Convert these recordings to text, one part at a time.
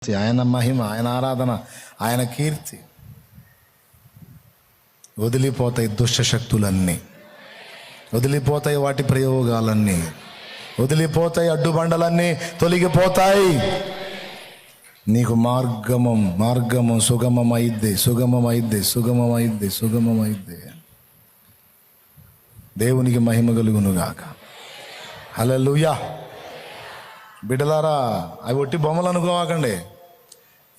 స్తుతి, ఆయన మహిమ, ఆయన ఆరాధన, ఆయన కీర్తి. వదిలిపోతాయి దుష్ట శక్తులన్నీ, వదిలిపోతాయి వాటి ప్రయోగాలన్నీ, వదిలిపోతాయి అడ్డుబండలన్నీ తొలగిపోతాయి. నీకు మార్గము సుగమమైద్ది. దేవునికి మహిమ కలుగునుగాక. హల్లెలూయా. బిడ్డలారా, అవి ఒట్టి బొమ్మలు అనుకోవాకండి,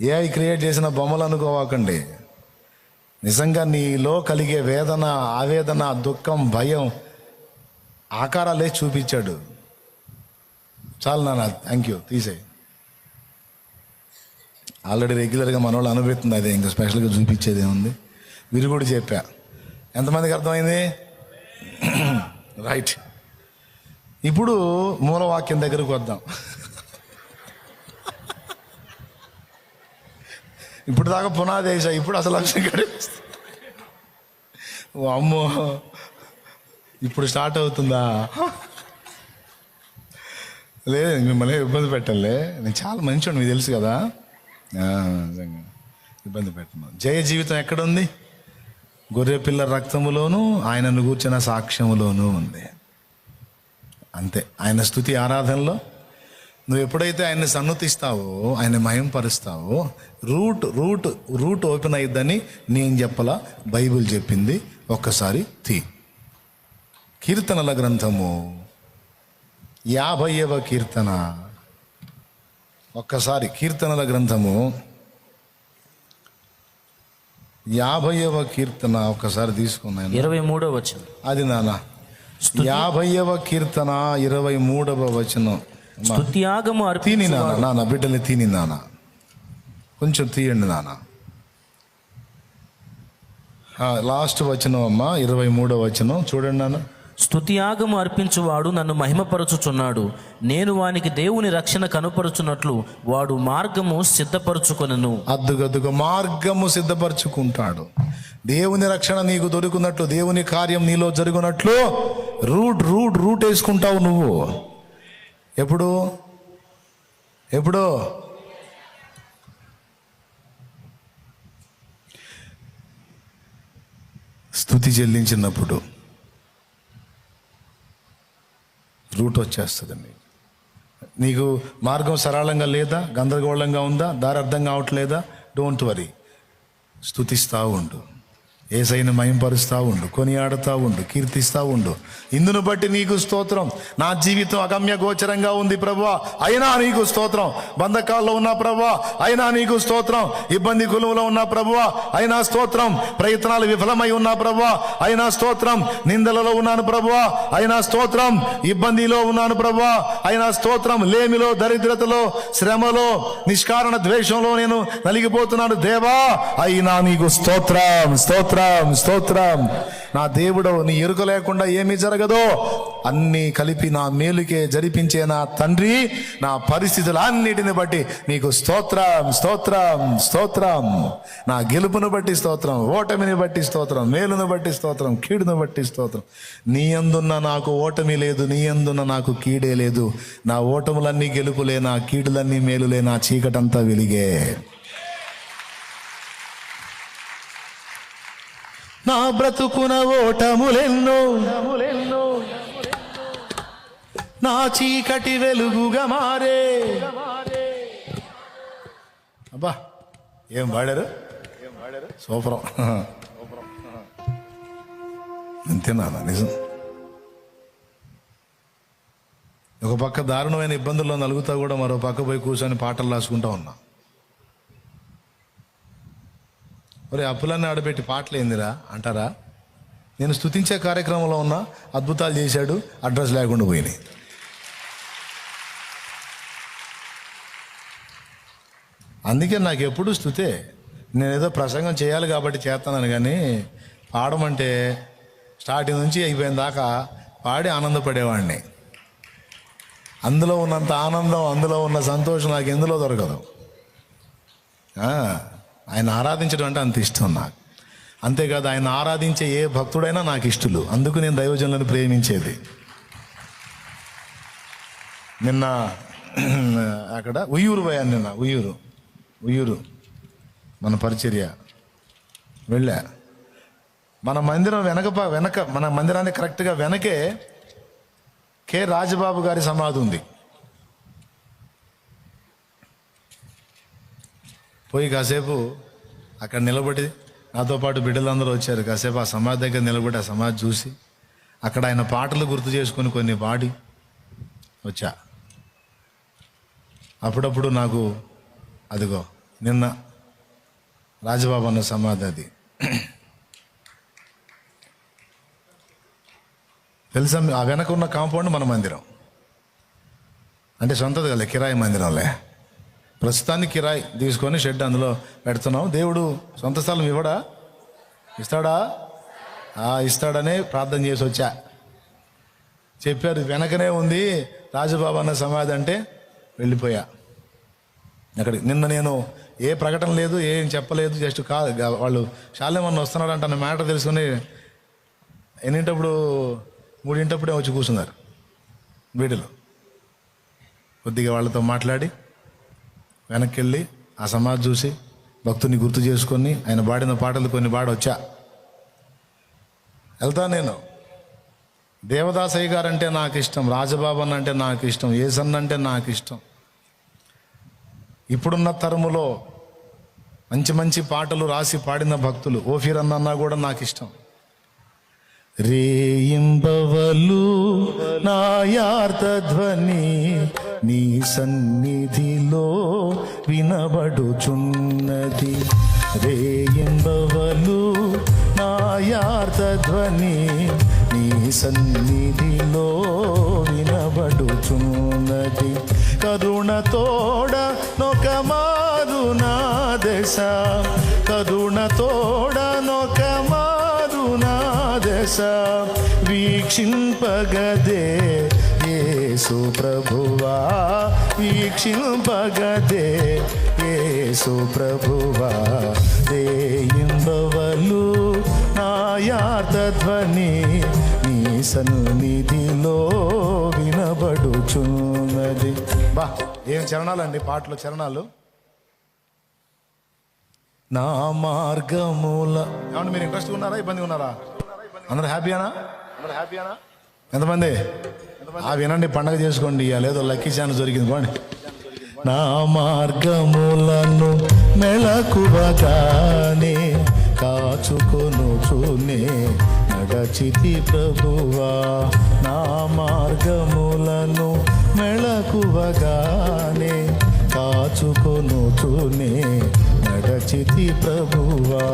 ఏఐ క్రియేట్ చేసిన బొమ్మలు అనుకోవాకండి. నిజంగా నీలో కలిగే వేదన, ఆవేదన, దుఃఖం, భయం ఆకారాలే చూపించాడు. చాలు నాన్న, థ్యాంక్ యూ, తీసేయి. ఆల్రెడీ రెగ్యులర్గా మన వాళ్ళు అనుభవిస్తుంది, అదే ఇంకా స్పెషల్గా చూపించేది ఏముంది. మీరు కూడా చెప్పా. ఎంతమందికి అర్థమైంది? రైట్. ఇప్పుడు మూలవాక్యం దగ్గరకు వద్దాం. ఇప్పుడు దాకా పునాది వేసా, ఇప్పుడు అసలు లక్ష్యం గడిపిస్తా. అమ్మో, ఇప్పుడు స్టార్ట్ అవుతుందా? లేదు, మిమ్మల్ని ఇబ్బంది పెట్టాలే, నేను చాలా మంచివాడు, మీకు తెలుసు కదా. నిజంగా ఇబ్బంది పెట్టను. జయ జీవితం ఎక్కడుంది? గొర్రెపిల్ల రక్తములోను ఆయనను గూర్చిన సాక్ష్యములోనూ ఉంది. అంతే. ఆయన స్తుతి ఆరాధనలో నువ్వు ఎప్పుడైతే ఆయన్ని సన్నుతిస్తావో, ఆయన మహింపరుస్తావో, రూట్ ఓపెన్ అయ్యిద్దని నేను చెప్పలా, బైబిల్ చెప్పింది. ఒక్కసారి కీర్తనల గ్రంథము 50వ కీర్తన. ఒక్కసారి కీర్తనల గ్రంథము 50వ కీర్తన ఒక్కసారి తీసుకున్నాను. 23వ వచనం. అది నాన్న, 50వ కీర్తన 23వ వచనం. స్తుత్యాగము తిని నాన్న, బిడ్డని తిని నాన్న, కొంచెం తీయండి నాన్న. లాస్ట్ వచనం అమ్మా, 23వ వచనం చూడండి నాన్న. స్తుతియాగము అర్పించువాడు నన్ను మహిమపరచుచున్నాడు, నేను వానికి దేవుని రక్షణ కనుపరుచున్నట్లు వాడు మార్గము సిద్ధపరచుకొనెను. అద్దుగద్దుగా మార్గము సిద్ధపరచుకుంటాడు. దేవుని రక్షణ నీకు దొరికినట్లు, దేవుని కార్యం నీలో జరుగునట్లు రూట్ వేసుకుంటావు నువ్వు. ఎప్పుడు స్తుతి చెల్లించినప్పుడు రూట్ వచ్చేస్తుంది. నీకు మార్గం సరళంగా లేదా, గందరగోళంగా ఉందా, దారి అర్థం కావట్లేదా, డోంట్ వరీ, స్తుతిస్తూ ఉండు, యేసయ్యను మహింపరుస్తూ ఉండు, కొనియాడుతూ ఉండు, కీర్తిస్తూ ఉండు. ఇందును బట్టి నీకు స్తోత్రం. నా జీవితం అగమ్య గోచరంగా ఉంది ప్రభువా, అయినా నీకు స్తోత్రం. బంధకాల్లో ఉన్న ప్రభువా, అయినా నీకు స్తోత్రం. ఇబ్బంది కులువులో ఉన్న ప్రభువా, అయినా స్తోత్రం. ప్రయత్నాలు విఫలమై ఉన్న ప్రభువా, అయినా స్తోత్రం. నిందలలో ఉన్నాను ప్రభువా, అయినా స్తోత్రం. ఇబ్బందిలో ఉన్నాను ప్రభువా, అయినా స్తోత్రం. లేమిలో, దరిద్రతలో, శ్రమలో, నిష్కారణ ద్వేషంలో నేను నలిగిపోతున్నాను దేవా, అయినా నీకు స్తోత్రం. నా దేవుడు, నీ ఎరుక లేకుండా ఏమీ జరగదో, అన్నీ కలిపి నా మేలుకే జరిపించే నా తండ్రి, నా పరిస్థితులన్నిటిని బట్టి నీకు స్తోత్రం. నా గెలుపును బట్టి స్తోత్రం, ఓటమిని బట్టి స్తోత్రం, మేలును బట్టి స్తోత్రం, కీడును బట్టి స్తోత్రం. నీ యందున్న నాకు ఓటమి లేదు, నీ యందున్న నాకు కీడే లేదు. నా ఓటములన్నీ గెలుపులే, నా కీడులన్నీ మేలులే, నా చీకటంతా వెలిగే. నా బ్రతుకున ఓటములెన్నో, నా చీకటి వెలుగుగా మారే. అబ్బా, ఏం పాడారు, సూపరం. అంతేనా? నిజం. ఒక పక్క దారుణమైన ఇబ్బందుల్లో నలుగుతా కూడా మరో పక్క పోయి కూర్చొని పాటలు రాసుకుంటా ఉన్నా. ఒరే, అప్పులన్నీ ఆడబెట్టి పాటలు ఏందిరా అంటారా? నేను స్తుతించే కార్యక్రమంలో ఉన్నా, అద్భుతాలు చేశాడు, అడ్రస్ లేకుండా పోయినాయి. అందుకే నాకు ఎప్పుడు స్తుతే. నేను ఏదో ప్రసంగం చేయాలి కాబట్టి చేస్తాను, కానీ పాడమంటే స్టార్టింగ్ నుంచి అయిపోయిన దాకా పాడి ఆనందపడేవాడిని. అందులో ఉన్నంత ఆనందం, అందులో ఉన్న సంతోషం నాకు ఎందులో దొరకదు. ఆయన ఆరాధించడం అంటే అంత ఇష్టం నాకు. అంతేకాదు, ఆయన ఆరాధించే ఏ భక్తుడైనా నాకు ఇష్టలు. అందుకు నేను దైవజనులను ప్రేమించేది. నిన్న అక్కడ ఉయ్యూరు పోయాను. నిన్న ఉయ్యూరు ఉయ్యూరు మన పరిచర్య వెళ్ళా. మన మందిరం వెనక మన మందిరానికి కరెక్ట్గా వెనకే కె రాజబాబు గారి సమాధి ఉంది. పోయి కాసేపు అక్కడ నిలబడి, నాతో పాటు బిడ్డలందరూ వచ్చారు, కాసేపు ఆ సమాధి దగ్గర నిలబడి ఆ సమాధి చూసి అక్కడ ఆయన పాటలు గుర్తు చేసుకొని కొన్ని పాడి వచ్చా. అప్పుడప్పుడు నాకు అదిగో నిన్న రాజబాబు అన్న సమాధి అది తెలుసా. ఆ వెనక ఉన్న కాంపౌండ్ మన మందిరం, అంటే సొంతది కదా, కిరాయి మందిరంలే. ప్రస్తుతానికి కిరాయి తీసుకొని షెడ్ అందులో పెడుతున్నాం. దేవుడు సొంత స్థలం ఇస్తాడా? ఇస్తాడనే ప్రార్థన చేసి వచ్చా. చెప్పారు వెనకనే ఉంది రాజబాబు అన్న సమాధి అంటే వెళ్ళిపోయా అక్కడికి. నిన్న నేను ఏ ప్రకటన లేదు, ఏం చెప్పలేదు, జస్ట్ వాళ్ళు శాలేమన్న వస్తున్నాడు అంటే అన్న మ్యాటర్ తెలుసుకొని ఎన్నింటప్పుడు 3 వచ్చి కూర్చున్నారు వీడిలో. కొద్దిగా వాళ్ళతో మాట్లాడి వెనక్కి వెళ్ళి ఆ సమాధి చూసి భక్తుని గుర్తు చేసుకొని ఆయన పాడిన పాటలు కొన్ని పాడొచ్చా. వెళ్తాను నేను. దేవదాసయ్య గారు అంటే నాకు ఇష్టం, రాజబాబు అన్న అంటే నాకు ఇష్టం, ఏసన్న అంటే నాకు ఇష్టం. ఇప్పుడున్న తరములో మంచి మంచి పాటలు రాసి పాడిన భక్తులు ఓఫీర్ అన్న కూడా నాకు ఇష్టం. రేయింబవలు నాయార్త ధ్వని నీ సన్నిధిలో వినబడుచున్నది. రేయింబవలు నాయార్త ధ్వని నీ సన్నిధిలో వినబడుచున్నది. కరుణతోడ నొకమారు నా దశ, కరుణతోడ నొకమారు నా దశ వీక్షింపగదే యేసు ప్రభువా, వీక్షింపగదే యేసు ప్రభువా. రేయింబవలు నాయార్త ధ్వని నీ సన్నిధిలో వినబడుచున్నది. బా ఏం చరణాలండి, పాటలు చరణాలు. నా మార్గముల ఏమంటే మీరు ఇంట్రెస్ట్ ఉన్నారా, ఇబ్బంది ఉన్నారా? అందరూ హ్యాపీనా? ఎంతమంది? వినండి, పండగ చేసుకోండి. లేదో లక్కీ ఛాన్స్ దొరికింది పోండి. నా మార్గములను మెలకువగానే కాచుకొనుచునే నడచితి ప్రభువా. నా మార్గములను మెలకువగానే కాచుకొనుచునే నడచితి ప్రభువా.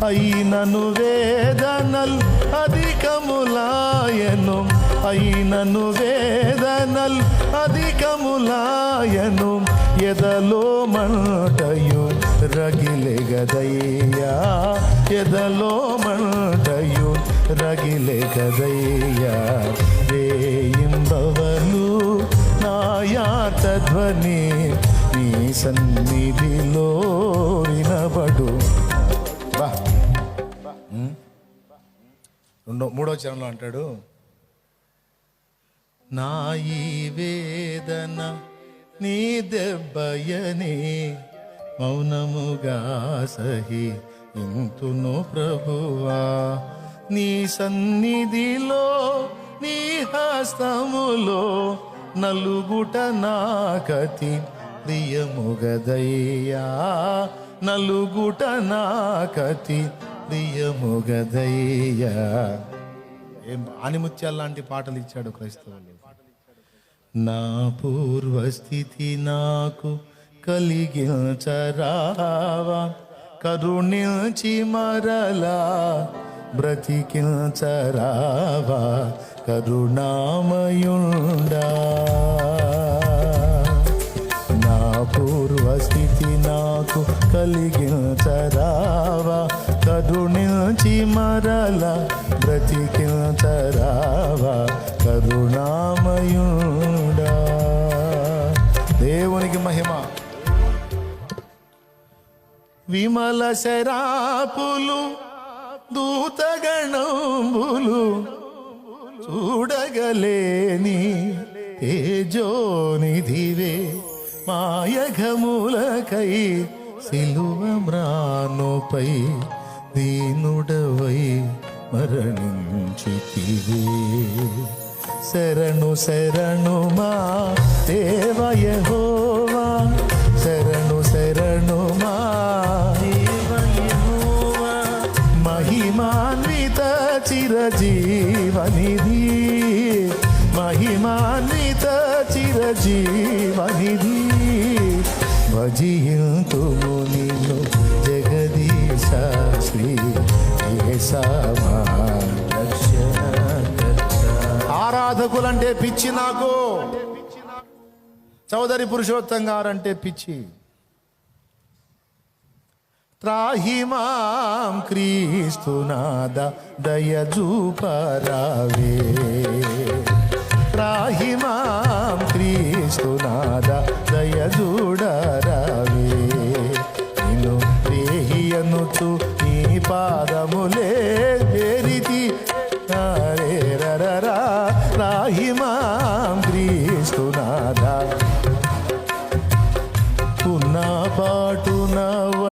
అయినను వేదనల్ అధికములాయను, అయినను వేదనల్ అధికములాయను, ఎదలో మంటయు రగిలెగదయ్యా, ఎదలో మంటయు రగిలెగదయ్యా. రేయింబవలు నాయార్త ధ్వని నీ సన్నిధిలో వినబడు. బా 3వ చరణంలో అంటాడు, నా ఈ వేదన నీ దెబ్బయని మౌనముగా సహి ఇంతును ప్రభువా. నీ సన్నిధిలో నీ హస్తములో నలుగుట నాకతి ప్రియముగదయ్యా, నలుగుట నాకతి ప్రియముగదయ్యా. ఏం ఆనిముత్యాల లాంటి పాటలు ఇచ్చాడు క్రైస్తవులు. నా పూర్వస్థితి నాకు కలిగించరావా, కరుణించి మరలా బ్రతికించరావా, కరుణామయుండా. నా పూర్వస్థితి నాకు కలిగించరావా, కరుణించి మరలా బ్రతికించరావా, కరుణామయుడా. దేవునికి మహిమ. విమల శరాపులు దూతగణంబులు చూడగలేని తేజోనిధివే, మాయఘములకై సిలువ మ్రానుపై దీనుడవై మరణించితివే. శరణు శరణు మా దేవ యెహోవా, శరణు శరణు మా దేవ యెహోవా. మహిమాన్విత చిరజీవనిధి, మహిమాన్విత చిరజీవనిధి. భజింతుము నిన్ను జగదీశ శ్రీ యేసమా రక్షణకర్త. ఆరాధకులంటే పిచ్చి నాకు, చౌదరి పురుషోత్తం గారంటే పిచ్చి. త్రాహిమాం క్రీస్తునాద దయజూపరావే, త్రాహిమాం క్రీస్తునాద దయజూడరావే. నిన్ను రేహియనుచు నీ పాదములే వేరితి రా త్రాహిమా